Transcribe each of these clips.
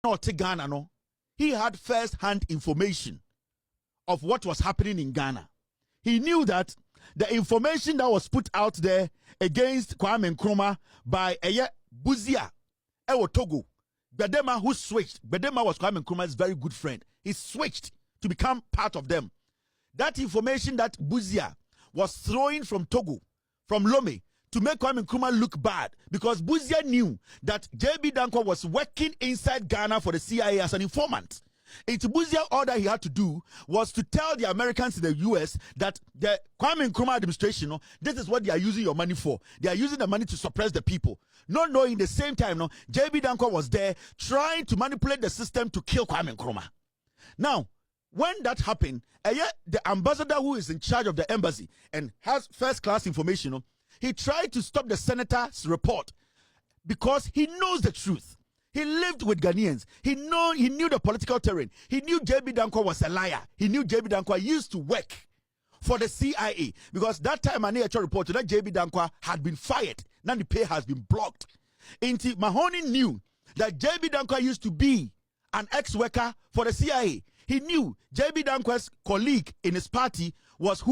not Ghana, no, he had first-hand information of what was happening in Ghana. He knew that the information that was put out there against Kwame Nkrumah by Buzia, Togo, Bedema, who switched. Bedema was Kwame Nkrumah's very good friend. He switched to become part of them. That information that Buzia was throwing from Togo, from Lome, to make Kwame Nkrumah look bad, because Buzia knew that JB Dankwa was working inside Ghana for the CIA as an informant. It's Buzia, all that he had to do was to tell the Americans in the US that the Kwame Nkrumah administration, this is what they are using your money for. They are using the money to suppress the people. Not knowing the same time, JB Dankwa was there trying to manipulate the system to kill Kwame Nkrumah. Now, when that happened, the ambassador who is in charge of the embassy and has first-class information, he tried to stop the senator's report because he knows the truth. He lived with Ghanaians. He knew the political terrain. He knew JB Dankwa was a liar. He knew JB Dankwa used to work for the CIA, because that time an AHR reported that JB Dankwa had been fired. Now the pay has been blocked. Inti Mahoney knew that JB Dankwa used to be an ex-worker for the CIA. He knew JB Dankwa's colleague in his party was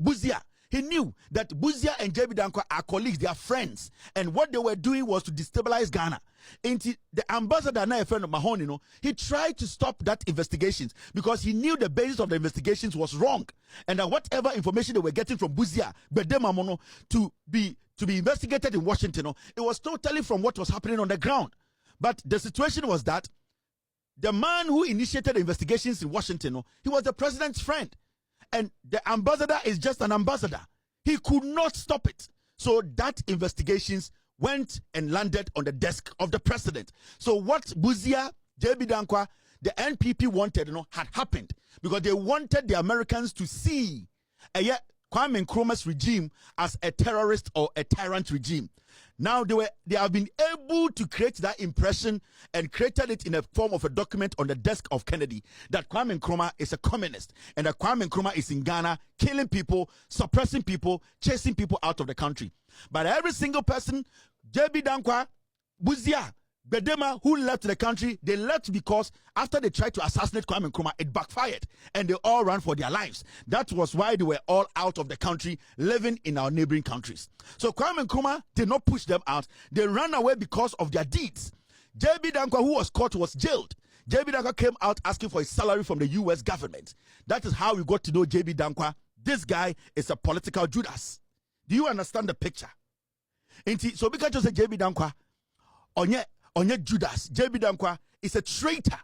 Buzia. He knew that Buzia and JB Dankwa are colleagues, they are friends. And what they were doing was to destabilize Ghana. And the ambassador, now a friend of Mahoney, he tried to stop that investigations because he knew the basis of the investigations was wrong. And that whatever information they were getting from Buzia, Bedemamono, to be investigated in Washington, it was totally from what was happening on the ground. But the situation was that the man who initiated the investigations in Washington, he was the president's friend. And the ambassador is just an ambassador. He could not stop it. So that investigations went and landed on the desk of the president. So what Buzia, JB Dankwa, the NPP wanted, had happened, because they wanted the Americans to see Kwame Nkrumah's regime as a terrorist or a tyrant regime. Now they have been able to create that impression and created it in a form of a document on the desk of Kennedy that Kwame Nkrumah is a communist and that Kwame Nkrumah is in Ghana killing people, suppressing people, chasing people out of the country. But every single person, JB Dankwa, Buzia, Bedema, who left the country, they left because after they tried to assassinate Kwame Nkrumah, it backfired and they all ran for their lives. That was why they were all out of the country, living in our neighboring countries. So Kwame Nkrumah did not push them out. They ran away because of their deeds. JB Dankwa, who was caught, was jailed. JB Dankwa came out asking for his salary from the US government. That is how we got to know JB Dankwa. This guy is a political Judas. Do you understand the picture? So because you say JB Dankwa, onye Judas, JB Dankwa is a traitor.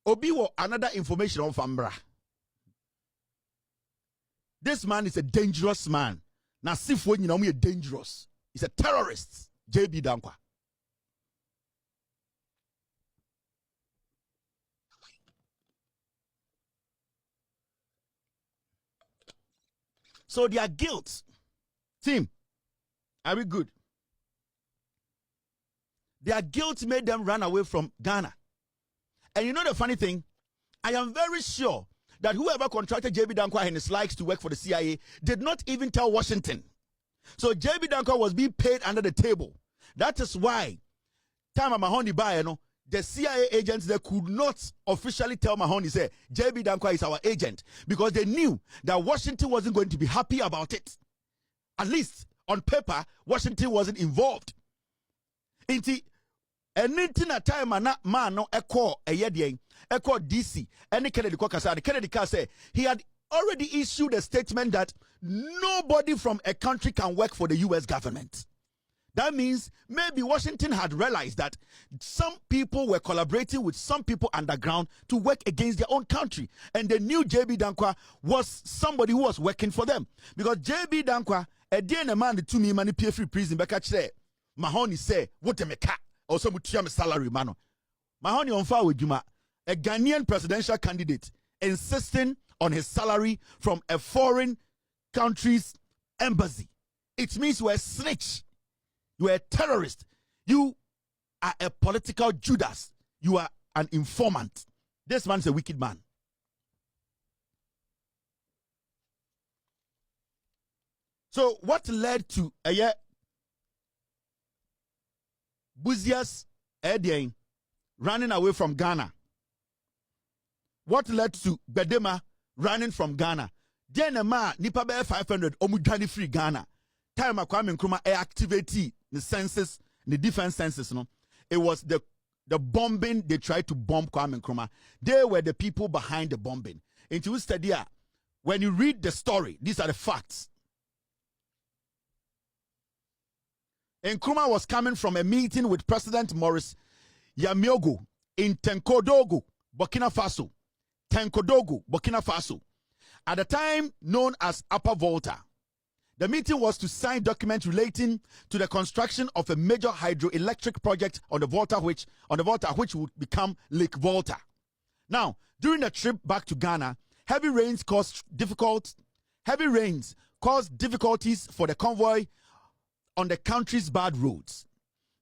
Obiwo, another information on Fambra. This man is a dangerous man. Now, Sifo, you know me, dangerous. He's a terrorist, JB Dankwa. So their guilt, team, are we good? Their guilt made them run away from Ghana. And you know the funny thing? I am very sure that whoever contracted JB Dankwa and his likes to work for the CIA did not even tell Washington. So JB Dankwa was being paid under the table. That is why, time Mahoney by, the CIA agents, they could not officially tell Mahoney, say, JB Dankwa is our agent, because they knew that Washington wasn't going to be happy about it. At least on paper, Washington wasn't involved. Anything at time man no echo DC any Kennedy say he had already issued a statement that nobody from a country can work for the US government. That means maybe Washington had realized that some people were collaborating with some people underground to work against their own country. And they knew JB Dankwa was somebody who was working for them. Because JB Dankwa, a day and a man to me money pay free prison, Mahoney say, what a meka, or some salary, mano. Mahoney on fire with Juma, a Ghanaian presidential candidate, insisting on his salary from a foreign country's embassy. It means you're a snitch. You are a terrorist. You are a political Judas. You are an informant. This man's a wicked man. So what led to Buzia's running away from Ghana? What led to Bedema running from Ghana? Denema nipa be 500 omudwani free Ghana. Time Kwame Nkrumah activate the census, the defense census. No, it was the bombing. They tried to bomb Kwame Nkrumah. They were the people behind the bombing. Into study, when you read the story, these are the facts. Nkrumah was coming from a meeting with President Maurice Yamiogo in Tenkodogo, Burkina Faso. Tenkodogo, Burkina Faso. At the time known as Upper Volta. The meeting was to sign documents relating to the construction of a major hydroelectric project on the Volta, which would become Lake Volta. Now, during the trip back to Ghana, heavy rains caused difficulties for the convoy on the country's bad roads.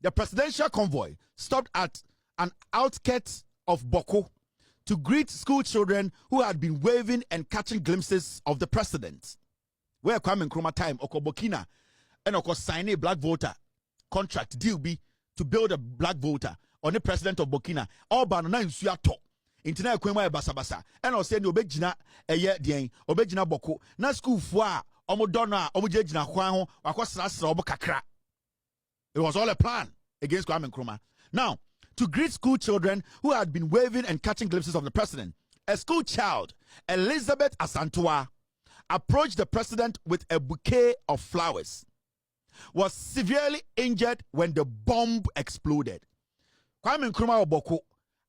The presidential convoy stopped at an outskirts of Boko to greet school children who had been waving and catching glimpses of the president. Where Kwame Nkrumah time, Oko Burkina, and Oko sign a black voter contract deal be to build a black voter on the president of Burkina. All banana in Suyato. Internet Kwema Basabasa. And I said, Obejina, a year dien, Obejina Boko. Na school fwa, Omodona, Omojejina Huanho, Wakosras Obokakra. It was all a plan against Kwame Nkrumah. Now, to greet school children who had been waving and catching glimpses of the president, a school child, Elizabeth Asantwa, approached the president with a bouquet of flowers, was severely injured when the bomb exploded. Kwame Nkrumah Oboko,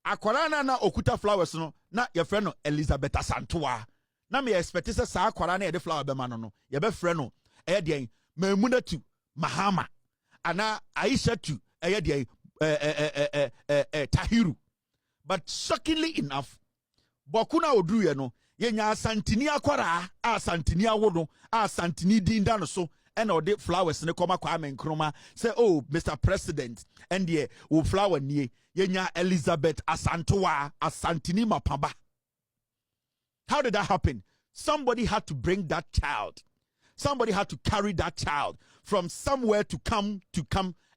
akwarana na okuta flowers no, na your friend no Elizabeth Asantwa. Na me expect say sa akwarana e de flower be ma no, ye be friend no, e de Maimunatu Mahama, ana Aisha tu, e de Tahiru. But shockingly enough, Bokuna Odru ye no, yenya santini akwara a santini awodo a santini dinda no so and all the flowers ne koma Kwame Nkrumah say, oh Mr. President and the o flower nie yenya Elizabeth Asantwa asantini mapamba. How did that happen? Somebody had to bring that child. Somebody had to carry that child from somewhere to come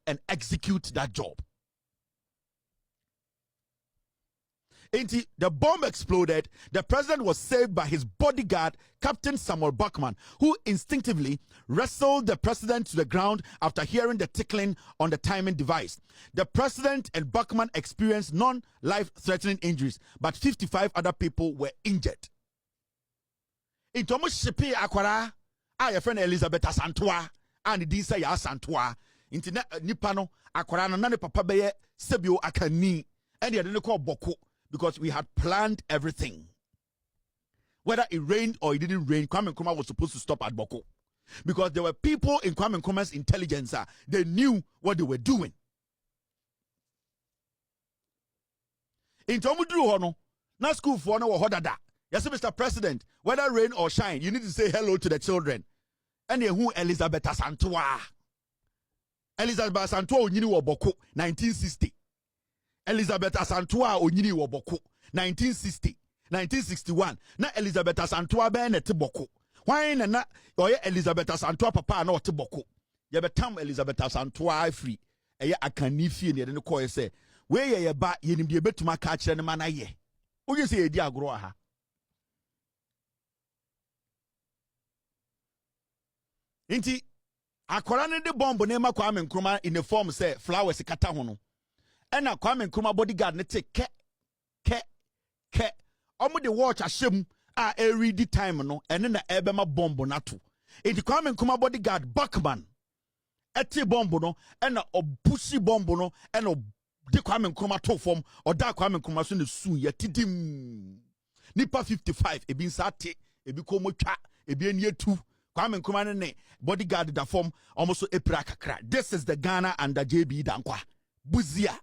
and execute that job. The bomb exploded. The president was saved by his bodyguard, Captain Samuel Buckman, who instinctively wrestled the president to the ground after hearing the tickling on the timing device. The president and Buckman experienced non-life-threatening injuries, but 55 other people were injured. In Thomas Shipi Akwara, your friend Elizabeth Asantwa, and the say Asantwa, into Nipano, Akwara, nane papa beye, Sebio Akani, and the other called Boko. Because we had planned everything. Whether it rained or it didn't rain, Kwame Nkrumah was supposed to stop at Boko. Because there were people in Kwame Nkrumah's intelligence, they knew what they were doing. In Tomudru Hono, na school for no hodada. Yes, Mr. President, whether rain or shine, you need to say hello to the children. And who Elizabeth Asantwa. Elizabeth Asantwa Onyini wo Boko, 1960. Elizabeth Asantwa Onyini wo Boko, 1960, 1961. Na Elizabeth Asantwa be na te Boko. Why na oye Elizabeth Asantwa papa na te Boko. Ye betam Elizabeth Asantwa free. Eye akani fie ne de ne koye se, we ye ba ye nim de betuma ka kire ne mana ye. Oye se ye di agro ha. Inti akwara ne de bomb ne ma Kwame Nkrumah in the form say flowers kata ho no. Ena Kwame Nkrumah bodyguard ne te ke omo de watch ahyem a ready time no ene na ebema bomb na to. Enti Kwame Nkrumah bodyguard Buckman eti bomb no ena obushi bomb no ena de Kwame Nkrumah to form or da Kwame Nkrumah so ne su ye tidim nipa 55 ebi nsate ebi komotwa ebi enie tu Kwame Nkrumah ne bodyguard da form almost epra kakra. This is the Ghana under JB Dankwa Buzia.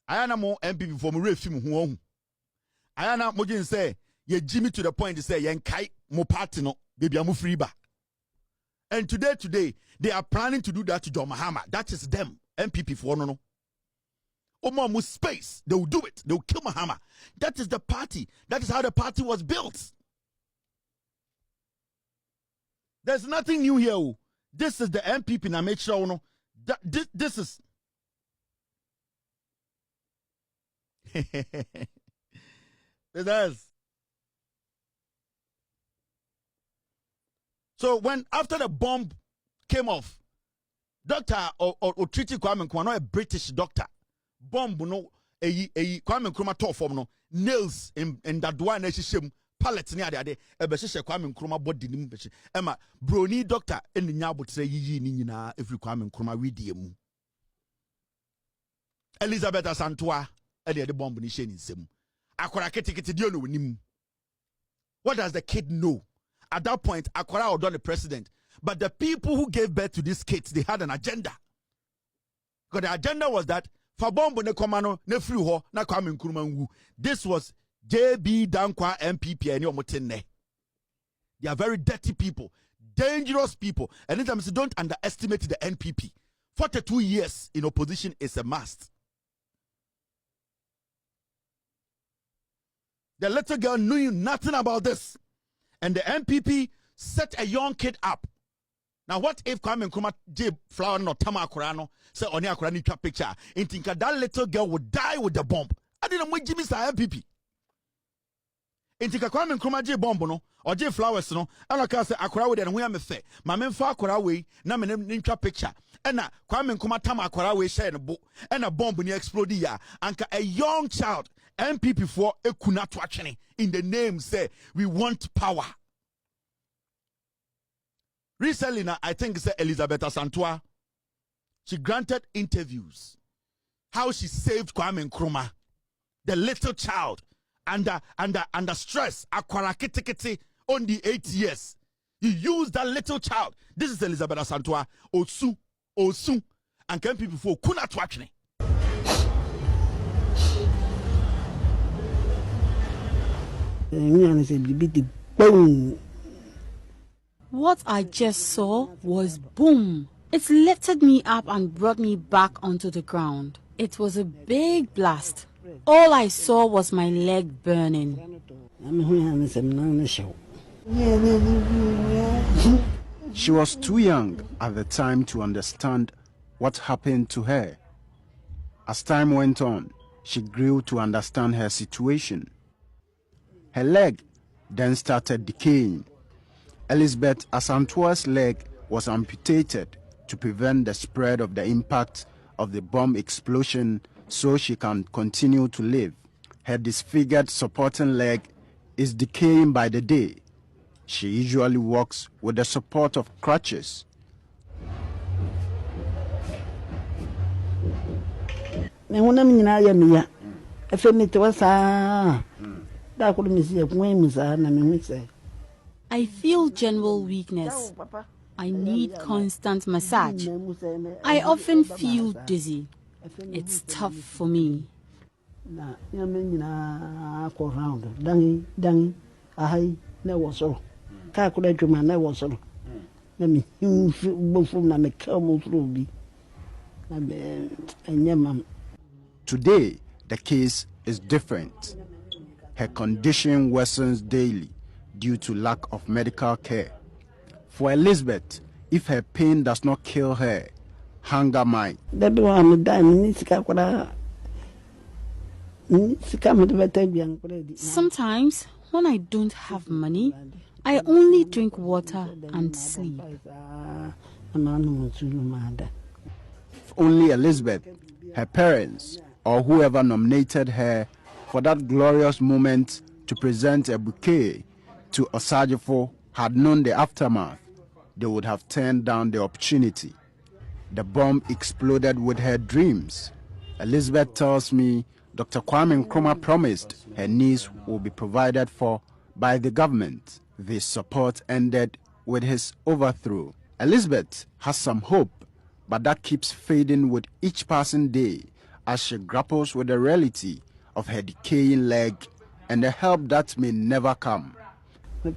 Ayana mo MPP for me refim ho. Ayana mo jin say ye Jimmy to the point to say yen kai mo party no baby amu free ba. And today they are planning to do that to John Mahama. That is them MPP for no. Omo mo space they will do it. They will kill Mahama. That is the party. That is how the party was built. There's nothing new here. Oh. This is the MPP na make sure no. This is it is. So when after the bomb came off, Doctor or treaty Kwame Nkrumah, not a British doctor, bomb no Kwame Nkrumah top form no nails in that one shim pallet near the day a beshe Kwame Nkrumah body nim beshe Emma brony doctor in the nyabut say yi ni nyina every Kwame Nkrumah we diem Elizabeth Asantwa e the bomb ni she ni nsem akwara ketekete dio no nim. What does the kid know? At that point, Akwara was the president. But the people who gave birth to these kids, they had an agenda. Because the agenda was that Fabombo ne komano ne free ho na Kwame Nkrumah ngu. This was JB Dankwa MPP and Yomotene. They are very dirty people, dangerous people. And anytime you don't underestimate the NPP. 42 years in opposition is a must. The little girl knew nothing about this. And the MPP set a young kid up. Now, what if Kwame Nkrumah did flower no tama akurano say oni akurani trap picture? And think that little girl would die with the bomb. I didn't want Jimmy sa MPP. And think Kwame Nkrumah did bomb no or did flowers no. And I can say akura with and we am a fair. My men for akura way na me name trap picture. And na Kwame Nkrumah tama akura way share a book and a bomb ni explode ya. And a young child MPP for a kunatu actually in the name say we want power. Recently, now, I think it's Elizabeth Asantwa. She granted interviews. How she saved Kwame Nkrumah, the little child, under stress, akwara kitikiti, only 8 years. You use that little child. This is Elizabeth Asantwa. Osu, and can people for kuna twachne. What I just saw was boom. It lifted me up and brought me back onto the ground. It was a big blast. All I saw was my leg burning. She was too young at the time to understand what happened to her. As time went on, she grew to understand her situation. Her leg then started decaying. Elizabeth Asantwa's leg was amputated to prevent the spread of the impact of the bomb explosion so she can continue to live. Her disfigured supporting leg is decaying by the day. She usually walks with the support of crutches. I feel general weakness. I need constant massage. I often feel dizzy. It's tough for me. Today, the case is different. Her condition worsens daily due to lack of medical care. For Elizabeth, if her pain does not kill her, hunger might. Sometimes, when I don't have money, I only drink water and sleep. If only Elizabeth, her parents, or whoever nominated her for that glorious moment to present a bouquet to Osajifo had known the aftermath, they would have turned down the opportunity. The bomb exploded with her dreams. Elizabeth tells me Dr. Kwame Nkrumah promised her niece will be provided for by the government. This support ended with his overthrow. Elizabeth has some hope, but that keeps fading with each passing day as she grapples with the reality of her decaying leg and the help that may never come. I'm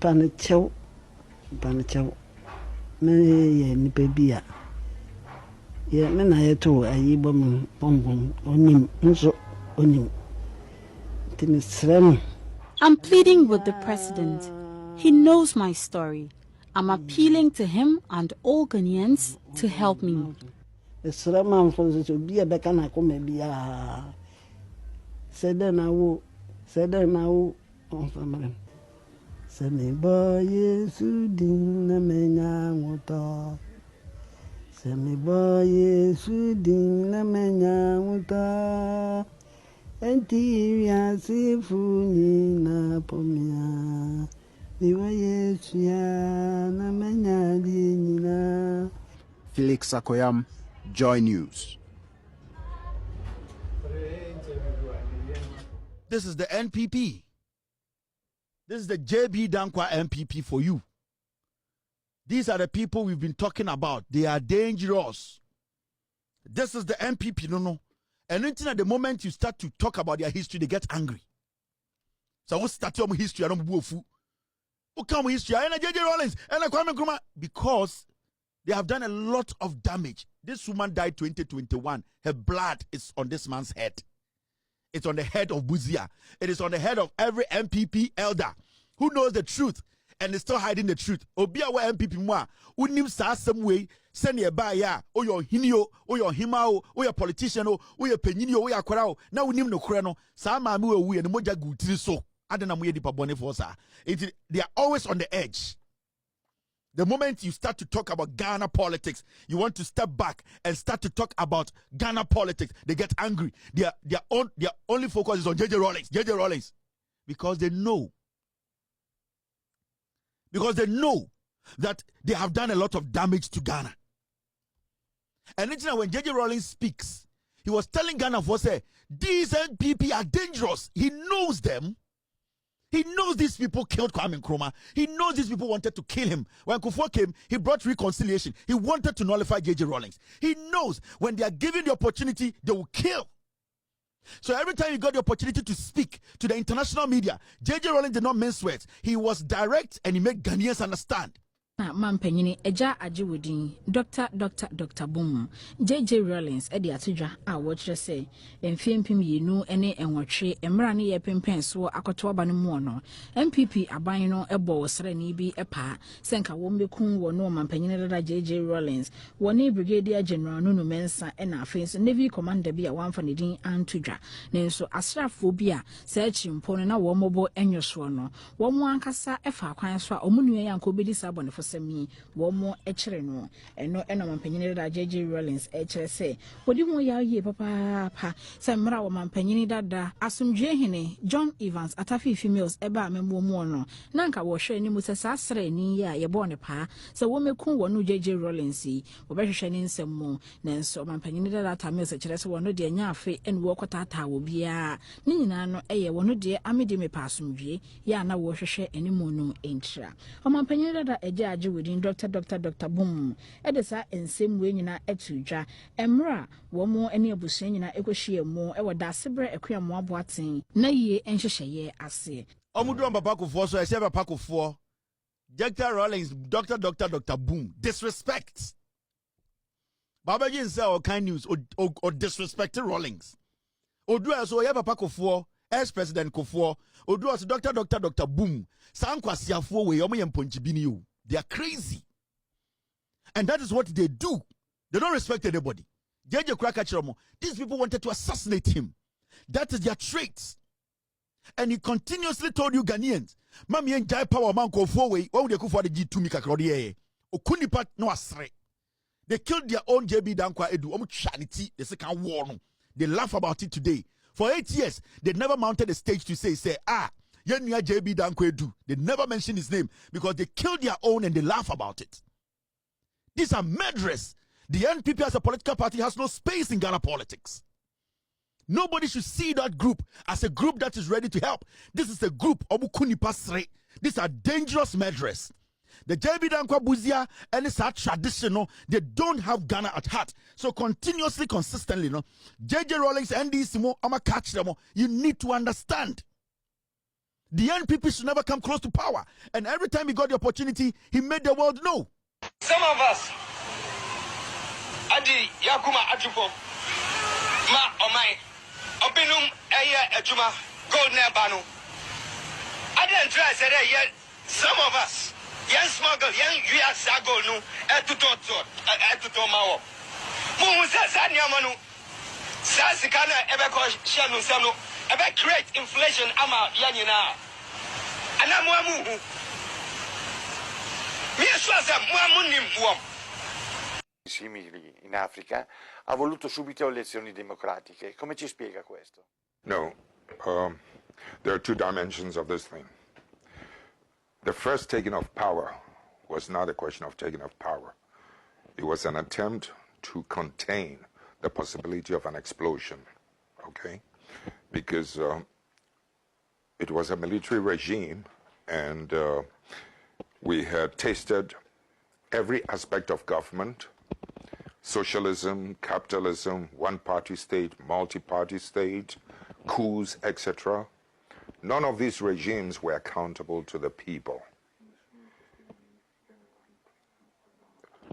pleading with the president. He knows my story. I'm appealing to him and all Ghanaians to help me. Felix Sakoyam, Joy News. This is the NPP. This is the JB Dankwa NPP for you. These are the people we've been talking about. They are dangerous. This is the NPP, no. And until at the moment you start to talk about their history, they get angry. So what's start your history? I don't know who come history. I JJ Rawlings and Kwame Nkrumah, because they have done a lot of damage. This woman died 2021. Her blood is on this man's head. It's on the head of Buzia. It is on the head of every MPP elder who knows the truth and is still hiding the truth. Obia wa MPP mwa unim sa some way send your ba ya o your hinio o your himao o your politician o your penyini o your akwara o na unim no kura no sa ma me we and moja gutiri so adena mo ye dipa bone for sa. They are always on the edge. The moment you start to talk about Ghana politics, you want to step back and start to talk about Ghana politics, they get angry. Their only focus is on JJ Rawlings. Because they know. Because they know that they have done a lot of damage to Ghana. And when JJ Rawlings speaks, he was telling Ghana for say, these NPP are dangerous. He knows them. He knows these people killed Kwame Nkrumah. He knows these people wanted to kill him. When Kufuor came, he brought reconciliation. He wanted to nullify JJ Rawlings. He knows when they are given the opportunity, they will kill. So every time he got the opportunity to speak to the international media, JJ Rawlings did not mince words. He was direct and he made Ghanaians understand. Mampanyini eja ajiwudin Dr. Boom JJ Rawlings edi atudwa a wochre say emfiempim yenu ene enwotwe emra ne ye pempen so akoto aba no mu no MPP aban no ebo wosre ni bi epa senka wo mbekun wo no mampanyini dada JJ Rawlings woni brigadier general Nunu Mensa ena afenso navy commander bi a wamfa ne din antudwa nenso asrafo bi a search mpo no na wo mobo enyoso no wo mo ankasa efa kwan so a omunua yanko bedi sabone semi womo echere no eno mampanyini da JJ Rawlings echere se wodi mo ya ye papa se mra wo mampanyini dada asumdwe hene John Evans atafi females eba amemo mu no na nka wo hwe ni musasa asre ni ya ye bone pa se wo mekun wo no JJ Rawlings wo behwehwe ni nsem mu nenso mampanyini dada tamils echere se wo no de nya afe en wo kotata wo bia ni nyina no eye wo no de amede me pa asumdwe ya na wo hwehwe enimu no entra o mampanyini dada eje within Dr. Boom edesa ensem we nyina etudwa emra wo mo ene abusuan nyina ekohie mo e woda sebre ekoyamo aboaten na yie enhyehyeye ase omudu papa Kufuor so ese papa Kufuor Dr. Rawlings Dr. Boom disrespect Baba Jin say all kind news or disrespect Rawlings odu so ye papa Kufuor ex-president Kufuor odu so Dr. Boom sankwasiafo we omo yemponchibini o. They are crazy. And that is what they do. They don't respect anybody. JJ Krakachiromo, these people wanted to assassinate him. That is their traits. And he continuously told you Ghanaians, Mami enjai power man ko forway, why would they go for the G2 Mikakrodi? Okunipat no asre. They killed their own JB Dankwa Edu, charity, the second war. They laugh about it today. For 8 years, they never mounted a stage to say, Yenya JB Dankwa Edu. They never mention his name because they killed their own and they laugh about it. These are murderers. The NPP as a political party has no space in Ghana politics. Nobody should see that group as a group that is ready to help. This is a group of Pasre. These are dangerous murderers. The JB Dankwa Buzia and it's our traditional. They don't have Ghana at heart. So continuously, consistently, JJ Rawlings and these I'ma catch them. You need to understand. The NPP should never come close to power. And every time he got the opportunity, he made the world know. Some of us, Adi Yakuma Ajupo, Ma Omai, Obinum Aya Ajuma, Gold Nebanu. I didn't try to say that yet. Some of us, Yan smuggle, yan you are sago no, etuto mawo. Mu sa nyamanu. Sa sikana ebe ko shanu sanu, ebe create inflation ama yanyina. Ana mo amu. Mi swasa mo amunim wom. Simili in Africa, ha voluto subito elezioni democratiche. Come ci spiega questo? No, there are two dimensions of this thing. The first taking of power was not a question of taking of power. It was an attempt to contain the possibility of an explosion, okay? Because it was a military regime, and we had tasted every aspect of government: socialism, capitalism, one-party state, multi-party state, coups, etc. None of these regimes were accountable to the people.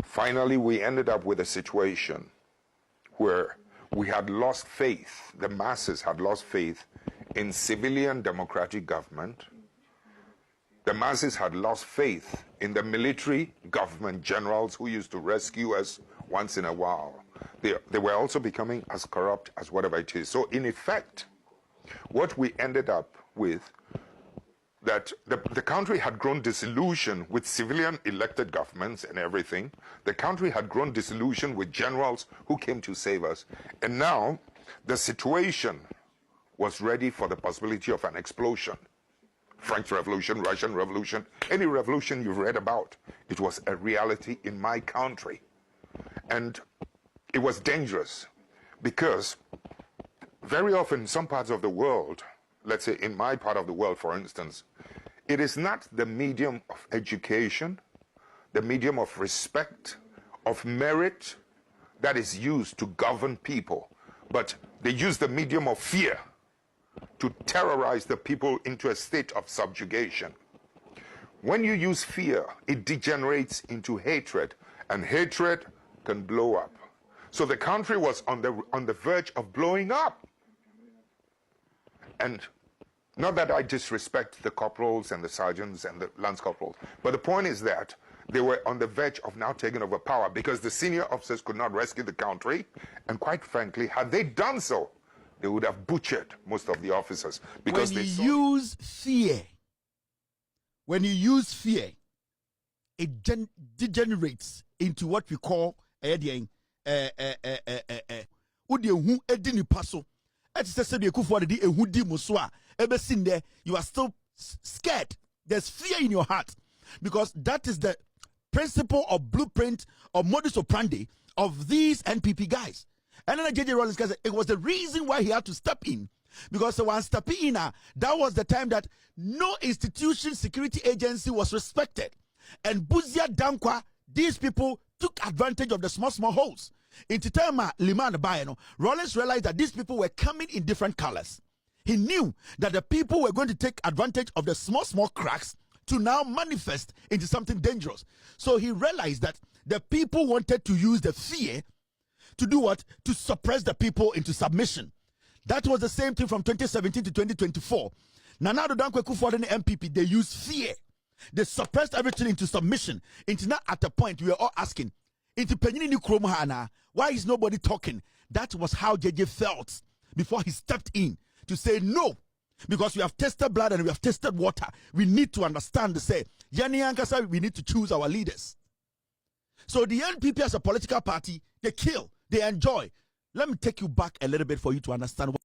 Finally, we ended up with a situation where we had lost faith, the masses had lost faith in civilian democratic government. The masses had lost faith in the military government generals who used to rescue us once in a while. They were also becoming as corrupt as whatever it is. So in effect, what we ended up with, that the country had grown disillusioned with civilian elected governments and everything. The country had grown disillusioned with generals who came to save us. And now the situation was ready for the possibility of an explosion. French Revolution, Russian Revolution, any revolution you've read about, it was a reality in my country. And it was dangerous because very often in some parts of the world, let's say in my part of the world, for instance, it is not the medium of education, the medium of respect, of merit that is used to govern people, but they use the medium of fear to terrorize the people into a state of subjugation. When you use fear, it degenerates into hatred, and hatred can blow up. So the country was on the verge of blowing up. And not that I disrespect the corporals and the sergeants and the lance corporals, but the point is that they were on the verge of now taking over power because the senior officers could not rescue the country. And quite frankly, had they done so, they would have butchered most of the officers. Because when you use fear, it degenerates into what we call you are still scared. There's fear in your heart because that is the principle or blueprint or modus operandi of these NPP guys. And then J.J. Rawlings said it was the reason why he had to step in, because when stepping in, that was the time that no institution, security agency was respected. And Buzia, Dankwa, these people took advantage of the small holes. In Titama, Liman, Bayano, Rawlings realized that these people were coming in different colors. He knew that the people were going to take advantage of the small cracks to now manifest into something dangerous. So he realized that the people wanted to use the fear to do what? To suppress the people into submission. That was the same thing from 2017 to 2024. Nana Dankwa Kufuor and the MPP, they used fear. They suppressed everything into submission. Into now at a point we were all asking, into Penini Nkrumah, why is nobody talking? That was how JJ felt before he stepped in to say no. Because we have tested blood and we have tested water. We need to understand to say, Yani Ankasa, we need to choose our leaders. So the NPP as a political party, they kill, they enjoy. Let me take you back a little bit for you to understand what